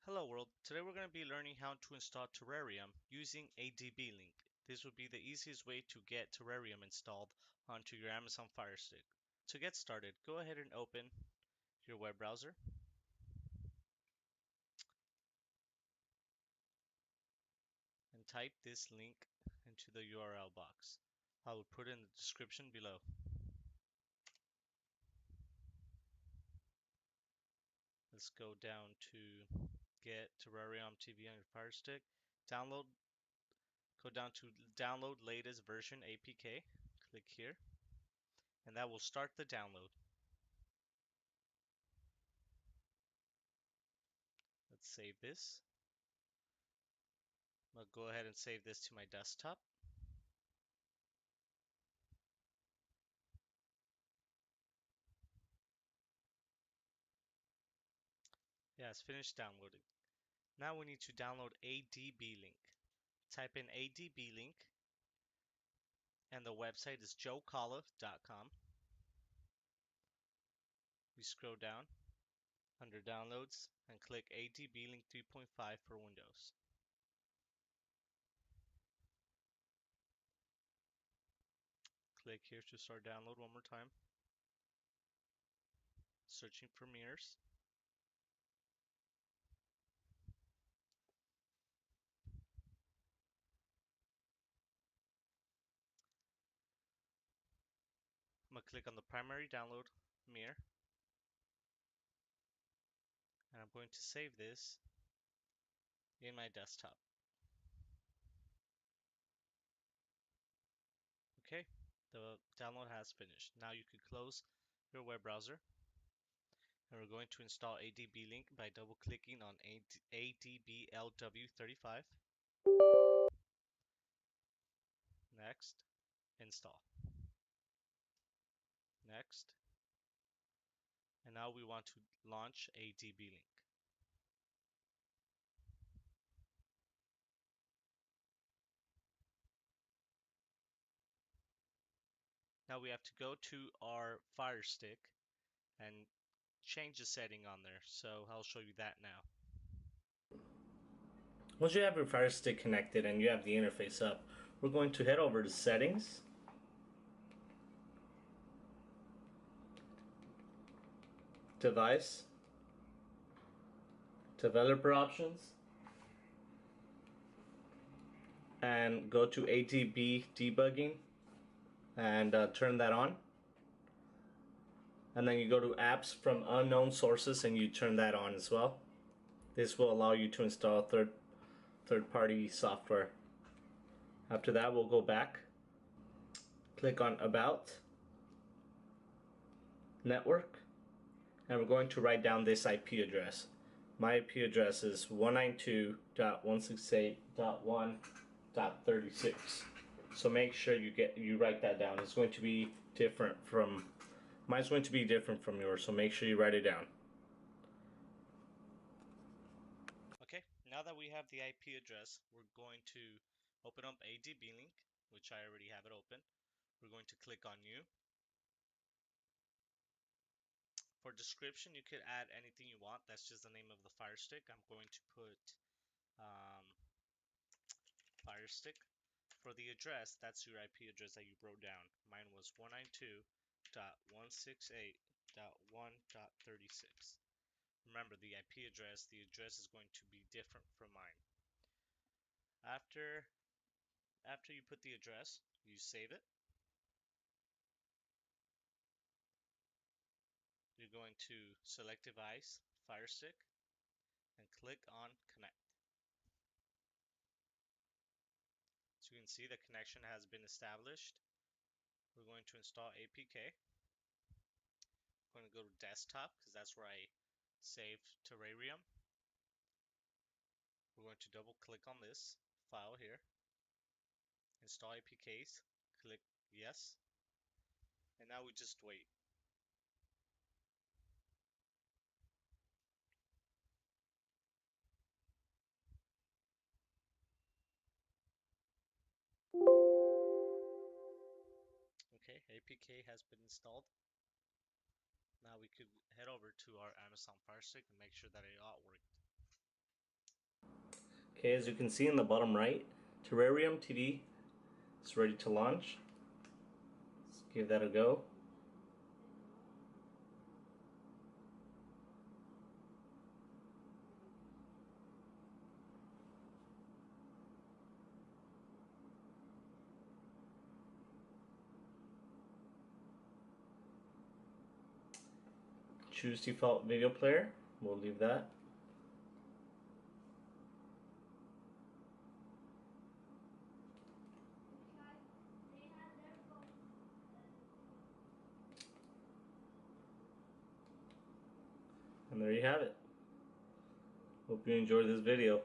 Hello world, today we're going to be learning how to install Terrarium using AdbLink. This would be the easiest way to get Terrarium installed onto your Amazon Fire Stick. To get started, go ahead and open your web browser and type this link into the URL box. I will put it in the description below. Let's go down to get Terrarium TV on your Fire Stick. Go down to download latest version APK. Click here and that will start the download. Let's save this. I'll go ahead and save this to my desktop. Yeah, it's finished downloading. Now we need to download AdbLink. Type in AdbLink and the website is joecalla.com. We scroll down under downloads and click AdbLink 3.5 for Windows. Click here to start download one more time. Searching for mirrors. I'm going to click on the primary download mirror and I'm going to save this in my desktop. Okay, the download has finished. Now you can close your web browser and we're going to install AdbLink by double clicking on AdbLW35. Next, install. Next, and now we want to launch AdbLink. Now we have to go to our Fire Stick and change the setting on there. So I'll show you that now. Once you have your Fire Stick connected and you have the interface up, we're going to head over to Settings, Device, Developer Options, and go to ADB Debugging and turn that on. And then you go to Apps from Unknown Sources and you turn that on as well. This will allow you to install third-party software. After that, we'll go back, click on About, Network, and we're going to write down this IP address. My IP address is 192.168.1.36. So make sure you write that down. It's going to be different from mine's going to be different from yours, so make sure you write it down. Okay, now that we have the IP address, we're going to open up AdbLink, which I already have it open. We're going to click on New. For description, you could add anything you want. That's just the name of the Fire Stick. I'm going to put Fire Stick. For the address, that's your IP address that you wrote down. Mine was 192.168.1.36. Remember, the IP address, the address is going to be different from mine. After you put the address, you save it. You're going to select device, Fire Stick, and click on connect. So you can see the connection has been established. We're going to install APK. I'm going to go to desktop because that's where I saved Terrarium. We're going to double click on this file here. Install APKs. Click yes. And now we just wait. Okay, APK has been installed. Now we could head over to our Amazon Fire Stick and make sure that it all worked. Okay, as you can see in the bottom right, Terrarium TV is ready to launch. Let's give that a go. Choose default video player. We'll leave that. And there you have it. Hope you enjoyed this video.